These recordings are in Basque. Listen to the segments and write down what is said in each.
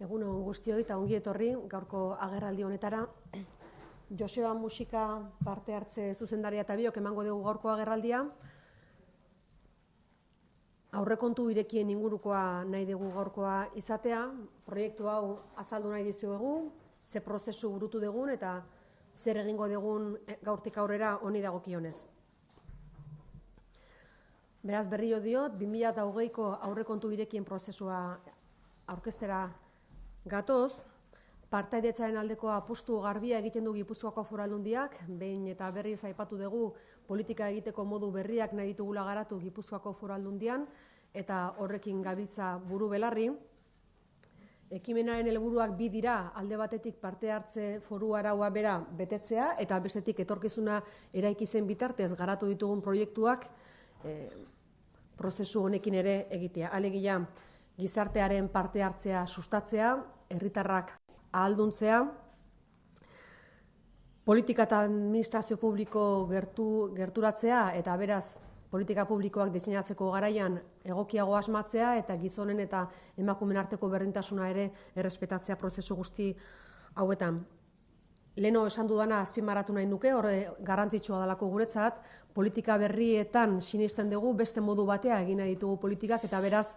Egun on guztioi eta ongi etorri gaurko agerraldi honetara. Joseba Musika parte hartze zuzendaria eta biok emango dugu gaurko agerraldia. Aurrekontu irekien ingurukoa nahi dugu gaurkoa izatea. Proiektu hau azaldu nahi dizuegu, ze prozesu burutu dugun eta zer egingo dugun gaurtik aurrera honi dagokionez. Beraz berriro diot, 2020ko aurrekontu irekien prozesua aurkeztera gatoz, partaidetzaren aldeko apustu garbia egiten du Gipuzkoako Foru Aldundiak, behin eta berriz aipatu dugu politika egiteko modu berriak nahi ditugula garatu Gipuzkoako Foru Aldundian, eta horrekin gabiltza buru belarri. Ekimenaren helburuak bi dira, alde batetik parte hartze foru araua bera betetzea, eta bestetik etorkizuna eraiki zen bitartez garatu ditugun proiektuak prozesu honekin ere egitea. Alegia, gizartearen parte hartzea sustatzea, herritarrak ahalduntzea, politika eta administrazio publiko gerturatzea eta beraz politika publikoak diseinatzeko garaian egokiago asmatzea eta gizonen eta emakumeen arteko berdintasuna ere errespetatzea prozesu guzti hauetan. Leno esan dudana azpimarratu nahi nuke, horre garrantzitsua dalako guretzat, politika berrietan sinesten dugu beste modu batea egin nahi ditugu politikak eta beraz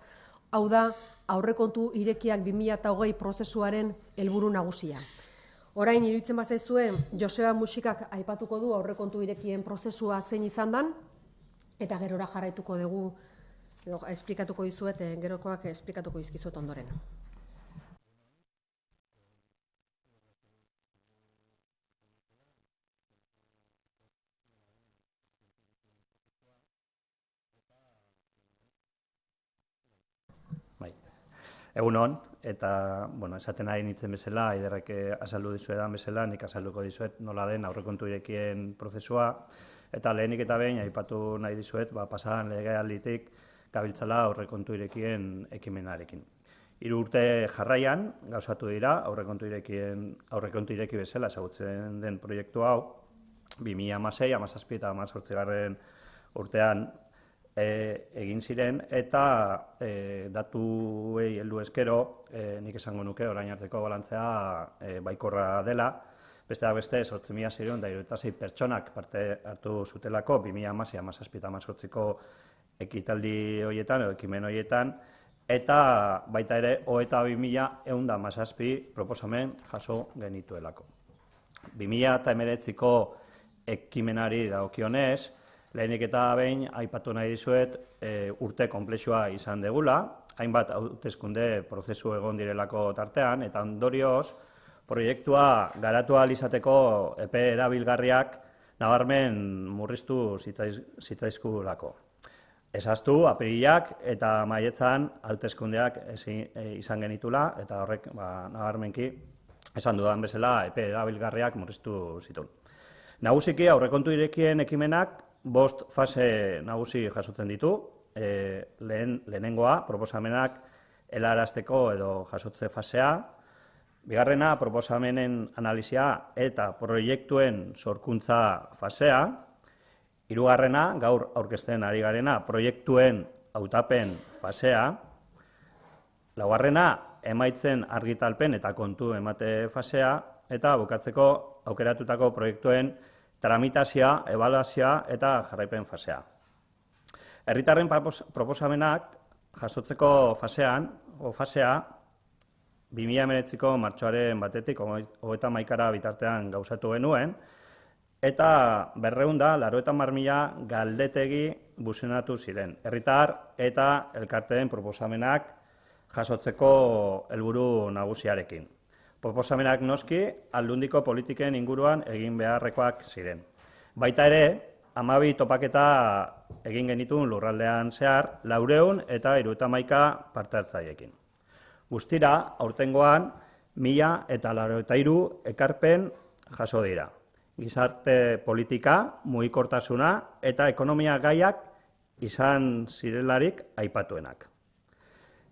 hau da aurrekontu irekiak 2020 prozesuaren helburu nagusia. Orain iruditzen bazaizue Joseba Musikak aipatuko du aurrekontu irekien prozesua zein izan dan, eta gerora jarraituko dugu, esplikatuko dizuet, gerokoak esplikatuko dizkizuet ondoren. Egun hon, eta esaten ari nintzen bezala, Aiderrek azaldu dizuedan bezala, nik azalduko dizuet nola den aurrekontu irekien prozesua, eta lehenik eta behin aipatu nahi dizuet, pasadan legealditik gabiltzala aurrekontu irekien ekimenarekin. 3 urte jarraian gauzatu dira aurrekontu ireki bezala ezagutzen den proiektu hau, 2016, 2017 eta 2018 urtean egin ziren, eta datuei heldu ezkero, nik esango nuke orain arteko balantzea baikorra dela, besteak beste 8.676 pertsonak parte hartu zutelako 2016, 2017 eta 2018ko ekitaldi horietan edo ekimen horietan, eta baita ere 22.117 proposamen jaso genituelako. 2019ko ekimenari dagokionez, lehenik eta behin aipatu nahi dizuet urte konplexua izan degula, hainbat hauteskunde prozesu egon direlako tartean, eta ondorioz proiektua garatu ahal izateko epe erabilgarriak nabarmen murriztu zitzaizkulako. Ezaztu, apirilak eta maietzan hauteskundeak izan genitula, eta horrek nabarmenki esan dudan bezala epe erabilgarriak murriztu zituen. Nagusiki aurrekontu irekien ekimenak 5 fase nagusi jasotzen ditu, lehenengoa proposamenak helarazteko edo jasotze fasea, bigarrena proposamenen analizia eta proiektuen sorkuntza fasea, hirugarrena gaur aurkezten ari garena proiektuen hautapen fasea, laugarrena emaitzen argitalpen eta kontu emate fasea, eta bukatzeko aukeratutako proiektuen tramitazioa, ebaluazioa eta jarraipen fasea. Herritarren proposamenak jasotzeko fasea 2019ko martxoaren 1-tik 31 bitartean gauzatu genuen, eta 290.000 galdetegi buzionatu ziren. Herritar eta elkarteen proposamenak jasotzeko helburu nagusiarekin. Proposamenak noski, aldundiko politiken inguruan egin beharrekoak ziren. Baita ere, 12 topaketa egin genituen lurraldean zehar, 400 eta 71 parte hartzaileekin. Guztira, aurtengoan, 1.083 ekarpen jaso dira. Gizarte politika, mugikortasuna eta ekonomia gaiak izan zirelarik aipatuenak.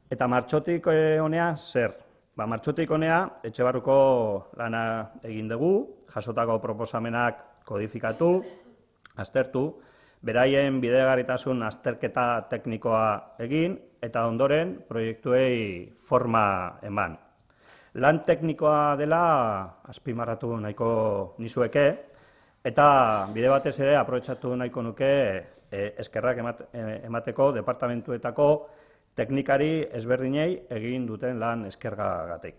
Eta martxotik honea zer? Martxotik honea, etxe barruko lana egin dugu, jasotako proposamenak kodifikatu, aztertu, beraien bidegarritasun azterketa teknikoa egin, eta ondoren proiektuei forma eman. Lan teknikoa dela azpimarratu nahiko nizueke, eta bide batez ere aprobetxatu nahiko nuke eskerrak emateko departamentuetako teknikari ezberdinei egin duten lan eskergagatik.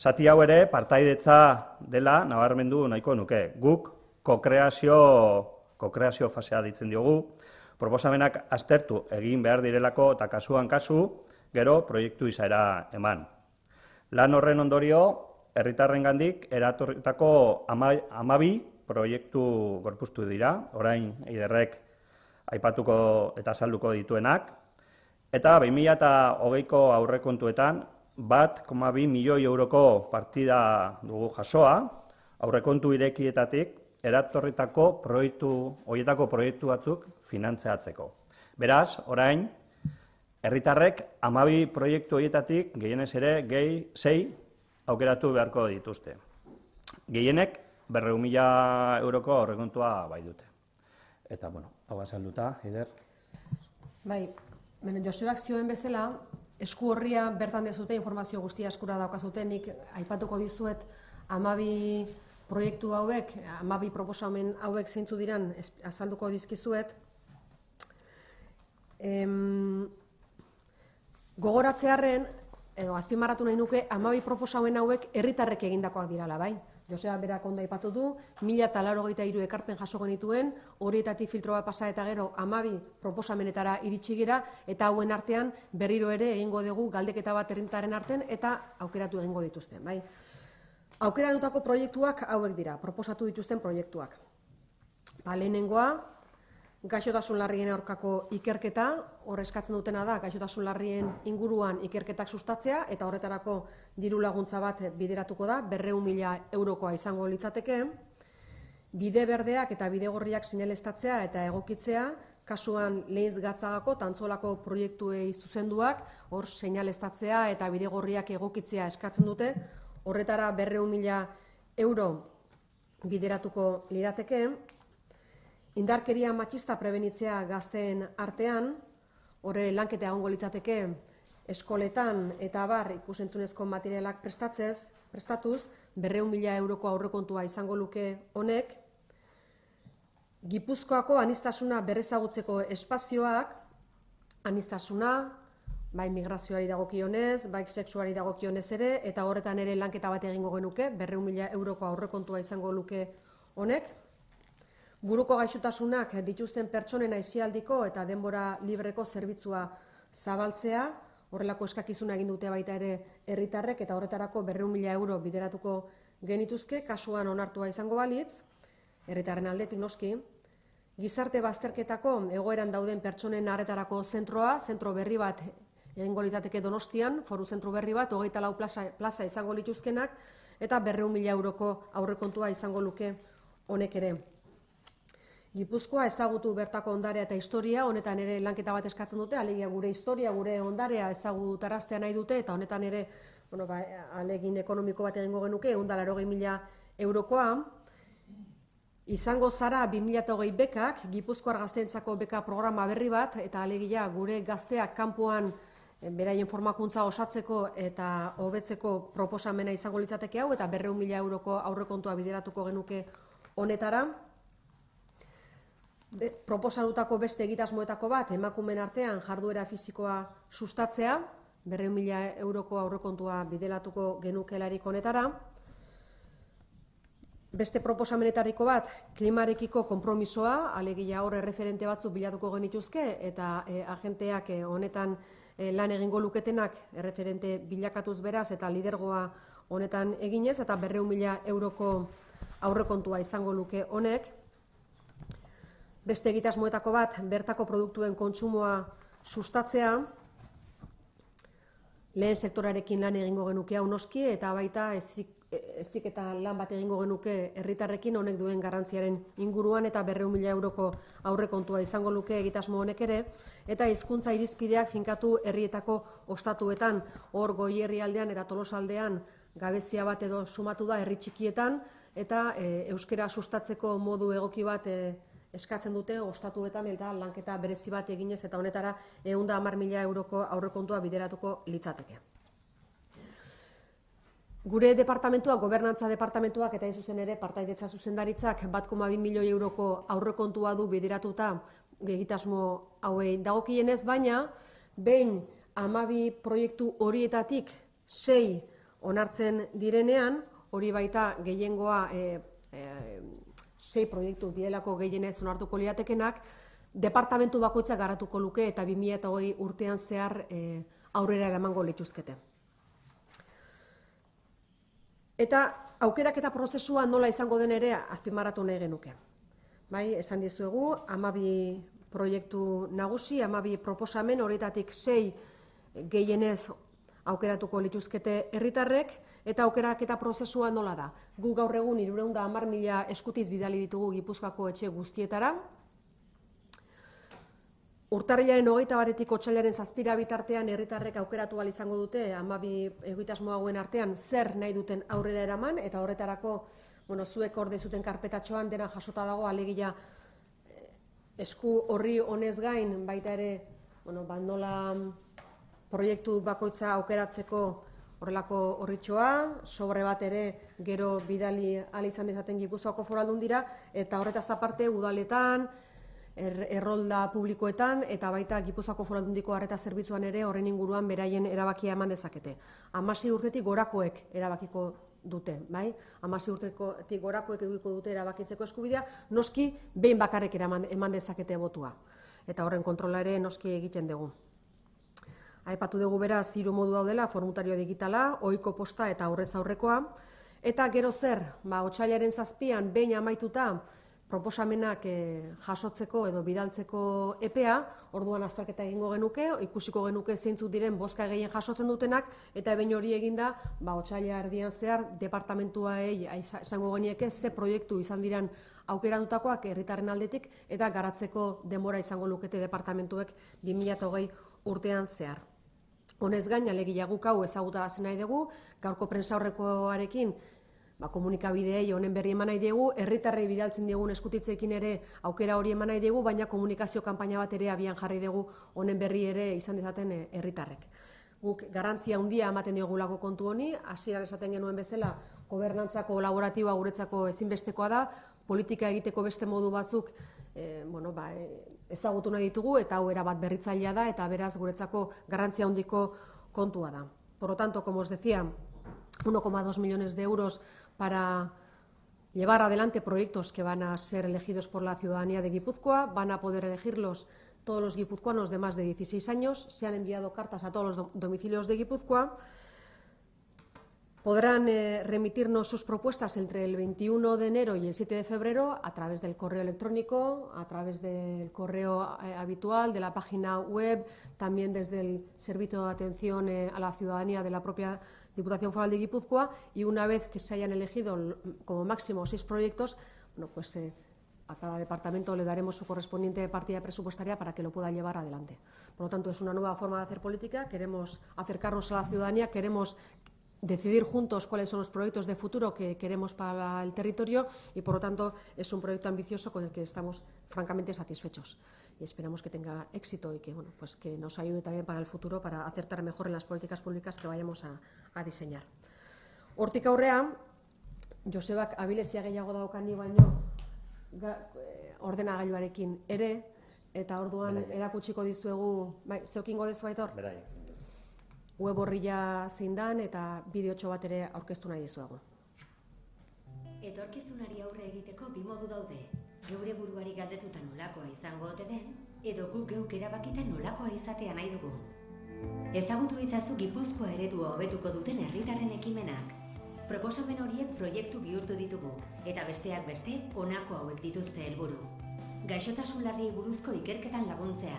Zati hau ere, partaidetza dela nabarmendu nahiko nuke. Guk kokreazio fasea ditzen diogu, proposamenak aztertu egin behar direlako eta kasuan kasu, gero proiektu izaera eman. Lan horren ondorio, herritarrengandik eratorritako 12 proiektu gorpuztu dira, orain Eiderrek aipatuko eta azalduko dituenak, eta 2020ko aurrekontuetan 1,2 milioi euroko partida dugu jasoa, aurrekontu irekietatik eratorritako horietako proiektu batzuk finantzeatzeko. Beraz, orain, herritarrek 12 proiektu horietatik gehienez ere 6 aukeratu beharko dituzte. Gehienek 400.000 euroko aurrekontua bai dute. Eta, hau azalduta, Eider. Bai, Josebak zioen bezala, esku horria bertan dezute informazio guztia eskura daukazute, nik aipatuko dizuet 12 proiektu hauek, 12 proposamen hauek zeintzu diran azalduko dizkizuet. Gogoratzearren, edo azpimarratu nahi nuke, 12 proposamen hauek herritarrek egindakoak dirala, bai? Joseba berak ondo aipatu du, 1083 ekarpen jaso genituen, horietatik filtro bat pasa eta gero 12 proposamenetara iritsi gira, eta hauen artean berriro ere egingo dugu galdeketa bat herritarren artean eta aukeratu egingo dituzten, bai? Aukeratutako proiektuak hauek dira, proposatu dituzten proiektuak. Lehenengoa, gaixotasun larrien aurkako ikerketa, hor eskatzen dutena da, gaixotasun larrien inguruan ikerketak sustatzea, eta horretarako diru laguntza bat bideratuko da, 400.000 eurokoa izango litzateke. Bide berdeak eta bide gorriak sinelestatzea eta egokitzea, kasuan Leintz Gatzagako tantzolako proiektuei zuzenduak, hor seinalestatzea eta bide gorriak egokitzea eskatzen dute, horretara 400.000 euro bideratuko lirateke. Indarkeria matxista prebenitzea gazteen artean, horre lanketa egongo litzateke eskoletan eta abar ikusentzunezko materialak prestatuz, 400.000 euroko aurrekontua izango luke honek. Gipuzkoako aniztasuna berrezagutzeko espazioak, aniztasuna, bai migrazioari dagokionez, bai sexuari dagokionez ere, eta horretan ere lanketa bat egingo genuke, 400.000 euroko aurrekontua izango luke honek. Buruko gaixotasunak dituzten pertsonen aisialdiko eta denbora libreko zerbitzua zabaltzea, horrelako eskakizuna egin dute baita ere herritarrek eta horretarako 400.000 euro bideratuko genituzke, kasuan onartua izango balitz, herritarren aldetik noski. Gizarte bazterketako egoeran dauden pertsonen arretarako zentroa, zentro berri bat egingo litzateke Donostian, foru zentro berri bat, 24 plaza izango lituzkenak, eta 400.000 euroko aurrekontua izango luke honek ere. Gipuzkoa ezagutu bertako ondarea eta historia, honetan ere lanketa bat eskatzen dute, alegia gure historia, gure ondarea ezagutaraztea nahi dute, eta honetan ere alegin ekonomiko bat egingo genuke, 180.000 eurokoa. Izango zara 2020 bekak, Gipuzkoar gazteentzako beka programa berri bat, eta alegia gure gazteak kanpoan beraien formakuntza osatzeko eta hobetzeko proposamena izango litzateke hau, eta 400.000 euroko aurrekontua bideratuko genuke honetara. Proposatutako beste egitasmoetako bat, emakumeen artean jarduera fisikoa sustatzea, 400.000 euroko aurrekontua bideratuko genukelarik honetara. Beste proposamenetariko bat, klimarekiko konpromisoa, alegia hor erreferente batzuk bilatuko genituzke, eta agenteak honetan lan egingo luketenak erreferente bilakatuz beraz, eta lidergoa honetan eginez, eta 400.000 euroko aurrekontua izango luke honek. Beste egitasmoetako bat, bertako produktuen kontsumoa sustatzea, lehen sektorarekin lan egingo genuke hau noski, eta baita ezik eta lan bat egingo genuke herritarrekin honek duen garrantziaren inguruan, eta 400.000 euroko aurrekontua izango luke egitasmo honek ere, eta hizkuntza irizpideak finkatu herrietako ostatuetan, hor Goi herrialdean eta Tolosaldean gabezia bat edo sumatu da herri txikietan, eta euskera sustatzeko modu egoki bat eskatzen dute ostatuetan eta lanketa berezi bat eginez, eta honetara 110.000 euroko aurrekontua bideratuko litzateke. Gure departamentuak, gobernantza departamentuak eta zuzen ere partaidetza zuzendaritzak 1,2 milioi euroko aurrekontua du bideratuta egitasmo hauei dagokienez, baina behin 12 proiektu horietatik 6 onartzen direnean, hori baita gehiengoa 6 proiektu direlako gehienez onartuko liatekenak, departamentu bakoitzak garatuko luke eta 2020 urtean zehar aurrera eramango lituzkete. Eta aukeraketa prozesua nola izango den ere azpimarratu nahi genuke. Bai, esan dizuegu, 12 proiektu nagusi, 12 proposamen, horietatik 6 gehienez aukeratuko lituzkete herritarrek, eta aukeraketa prozesua nola da. Gu gaur egun 310.000 eskutiz bidali ditugu Gipuzkoako etxe guztietara. Urtarrilaren 21-tik otsailaren 7 bitartean herritarrek aukeratu ahal izango dute 12 egitasmo hauen artean zer nahi duten aurrera eraman, eta horretarako, zuek orde zuten karpetatxoan dena jasota dago, alegia esku horri honez gain baita ere, nola proiektu bakoitza aukeratzeko horrelako horritxoa, sobre bat ere gero bidali ahal izan dezaten Gipuzkoako Foru Aldundira, eta horretaz aparte udaletan, errolda publikoetan eta baita Gipuzkoako Foru Aldundiko arreta zerbitzuan ere horren inguruan beraien erabakia eman dezakete. 16 urtetik gorakoek erabakiko dute, bai? 16 urtetik gorakoek edukiko dute erabakitzeko eskubidea, noski behin bakarrik eman dezakete botua. Eta horren kontrola ere noski egiten dugu. Aipatu dugu beraz 3 modu daudela, formulario digitala, ohiko posta eta aurrez aurrekoa. Eta gero zer, otsailaren 7an behin amaituta proposamenak jasotzeko edo bidaltzeko epea, orduan azterketa egingo genuke, ikusiko genuke zeintzuk diren bozka gehien jasotzen dutenak, eta behin hori eginda, otsaila erdian zehar, departamentuaei esango genieke ze proiektu izan diren aukeratutakoak herritarren aldetik, eta garatzeko denbora izango lukete departamentuek 2020 urtean zehar. Honez gain, alegia guk hau ezagutarazi nahi dugu, gaurko prentsaurrekoarekin komunikabideei honen berri eman nahi dugu, herritarrei bidaltzen diegun eskutitzeekin ere aukera hori eman nahi dugu, baina komunikazio kanpaina bat ere abian jarri dugu honen berri ere izan dezaten herritarrek. Guk garrantzia handia ematen diogulako kontu honi, hasieran esaten genuen bezala, gobernantza kolaboratiboa guretzako ezinbestekoa da, politika egiteko beste modu batzuk ezagutu nahi ditugu, eta hau erabat berritzailea da, eta beraz guretzako garrantzia handiko kontua da. Por lo tanto, como os decía, 1,2 millones de euros para llevar adelante proyectos que van a ser elegidos por la ciudadanía de Guipúzcoa, van a poder elegirlos todos los guipuzcoanos de más de 16 años, se han enviado cartas a todos los domicilios de Guipúzcoa, podrán remitirnos sus propuestas entre el 21 de enero y el 7 de febrero a través del correo electrónico, a través del correo habitual, de la página web, también desde el servicio de atención a la ciudadanía de la propia Diputación Foral de Guipúzcoa, y una vez que se hayan elegido como máximo 6 proyectos, a cada departamento le daremos su correspondiente partida presupuestaria para que lo pueda llevar adelante. Por lo tanto, es una nueva forma de hacer política, queremos acercarnos a la ciudadanía, queremos decidir juntos cuáles son los proyectos de futuro que queremos para el territorio, y por lo tanto es un proyecto ambicioso con el que estamos francamente satisfechos y esperamos que tenga éxito y que, que nos ayude también para el futuro para acertar mejor en las políticas públicas que vayamos a diseñar. Hortik aurrea, Josebak abilezia gehiago daukani baino ordenagailuarekin ere, eta orduan erakutsiko dizuegu, zeukingo dezu Aitor? Berai. Web horria zein dan eta bideotxo bat ere aurkeztu nahi dizuegu. Etorkizunari aurre egiteko 2 modu daude. Geure buruari galdetuta nolakoa izango ote den, edo guk geuk erabakita nolakoa izatea nahi dugu. Ezagutu itzazu Gipuzkoa eredua hobetuko duten herritarren ekimenak. Proposamen horiek proiektu bihurtu ditugu, eta besteak beste honako hauek dituzte helburu. Gaixotasun larriei buruzko ikerketan laguntzea.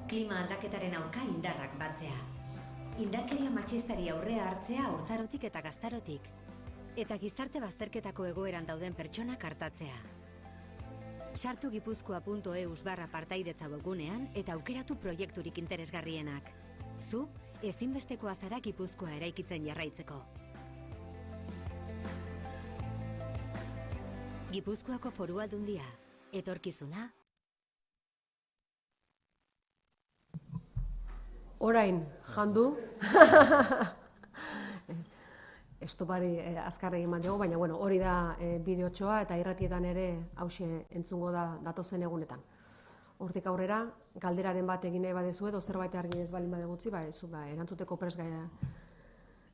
Klima aldaketaren aurka indarrak batzea. Indarkeria matxistari aurrea hartzea haurtzarotik eta gaztarotik. Eta gizarte bazterketako egoeran dauden pertsonak artatzea. Sartu gipuzkoa.eus/partaidetza webgunean eta aukeratu proiekturik interesgarrienak. Zu, ezinbestekoa zara Gipuzkoa eraikitzen jarraitzeko. Gipuzkoako Foru Aldundia, etorkizuna. Orain, jandu, estopari azkar egin bat dugu, baina hori da bideotxoa eta irratietan ere hauxe entzungo da datozen egunetan. Hortik aurrera, galderaren bat egin nahi badezu edo zerbait argi ez balin badegutzi, erantzuteko prest gaia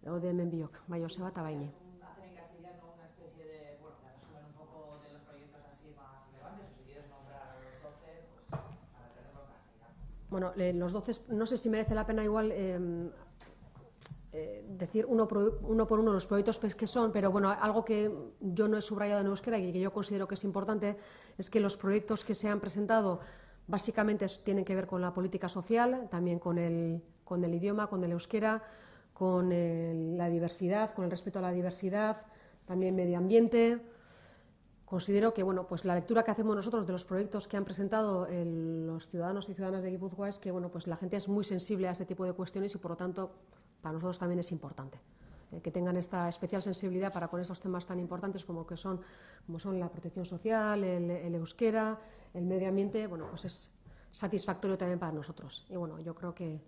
gaude hemen biok, bai Joseba eta baini. Hacer en castellano una especie de resumen un poco de los proyectos así más relevantes, o si quieres nombrar a los 12, pues para tenerlo en castellano. Bueno, los 12, no sé si merece la pena igual decir uno por uno los proyectos que son, pero algo que yo no he subrayado en euskera y que yo considero que es importante es que los proyectos que se han presentado básicamente tienen que ver con la política social, también con el idioma, con el euskera, con la diversidad, con el respeto a la diversidad, también medio ambiente. Considero que la lectura que hacemos nosotros de los proyectos que han presentado los ciudadanos y ciudadanas de Guipúzcoa es que la gente es muy sensible a este tipo de cuestiones y por lo tanto para nosotros también es importante que tengan esta especial sensibilidad para con esos temas tan importantes como son la protección social, el euskera, el medio ambiente. Es satisfactorio también para nosotros. Y yo creo que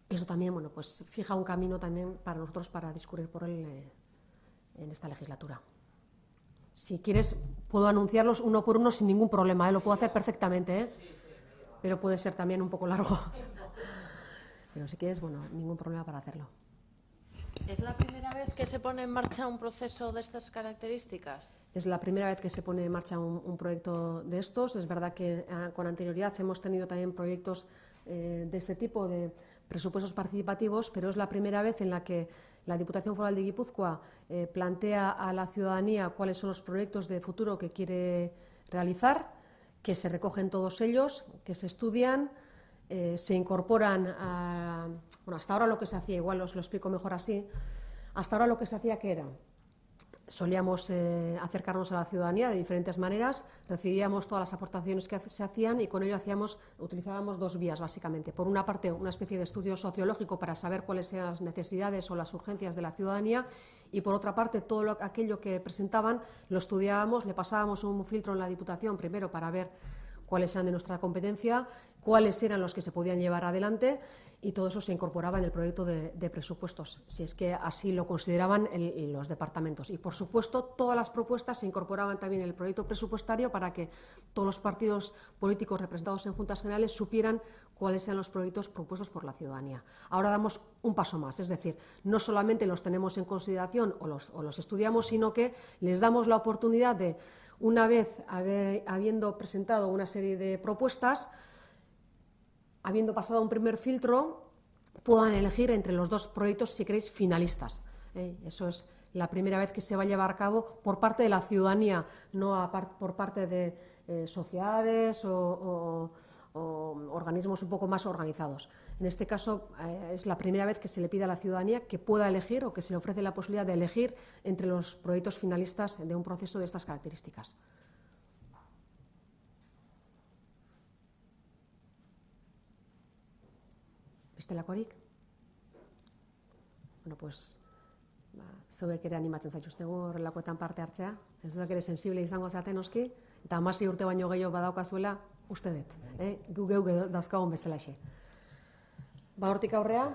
eso también fija un camino también para nosotros para discurrir por él en esta legislatura. Si quieres, puedo anunciarlos uno por uno sin ningún problema, lo puedo hacer perfectamente, pero puede ser también un poco largo. Pero si quieres, ningún problema para hacerlo. ¿Es la primera vez que se pone en marcha un proceso de estas características? Es la primera vez que se pone en marcha un proyecto de estos. Es verdad que con anterioridad hemos tenido también proyectos de este tipo, de presupuestos participativos, pero es la primera vez en la que la Diputación Foral de Guipúzcoa plantea a la ciudadanía cuáles son los proyectos de futuro que quiere realizar, que se recogen todos ellos, que se estudian, se incorporan hasta ahora lo que se hacía, igual os lo explico mejor así, hasta ahora lo que se hacía que era, solíamos acercarnos a la ciudadanía de diferentes maneras, recibíamos todas las aportaciones que se hacían y con ello utilizábamos dos vías básicamente. Por una parte, una especie de estudio sociológico para saber cuáles eran las necesidades o las urgencias de la ciudadanía y por otra parte, todo aquello que presentaban lo estudiábamos, le pasábamos un filtro en la Diputación primero para ver cuáles eran de nuestra competencia, cuáles eran los que se podían llevar adelante y todo eso se incorporaba en el proyecto de presupuestos, si es que así lo consideraban los departamentos. Y, por supuesto, todas las propuestas se incorporaban también en el proyecto presupuestario para que todos los partidos políticos representados en Juntas Generales supieran cuáles eran los proyectos propuestos por la ciudadanía. Ahora damos un paso más, es decir, no solamente los tenemos en consideración o los estudiamos, sino que les damos la oportunidad de, una vez habiendo presentado una serie de propuestas, habiendo pasado un primer filtro, puedan elegir entre los dos proyectos, si queréis, finalistas. Eso es la primera vez que se va a llevar a cabo por parte de la ciudadanía, no por parte de sociedades o organismos un poco más organizados. En este caso, es la primera vez que se le pide a la ciudadanía que pueda elegir o que se le ofrece la posibilidad de elegir entre los proyectos finalistas de un proceso de estas características. Bestelakorik? Zeuek ere animatzen zaituztegu horrelakoetan parte hartzea, zuek ere sensible izango zaten noski, eta 16 urte baino gehiago badaukazuela, uste dut, gu geu dauzkagun bezalaxe. Hortik aurrea,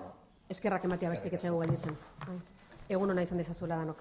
eskerrak ematea bestik etzaigu gelditzen. Egun hona izan dezazuela danok.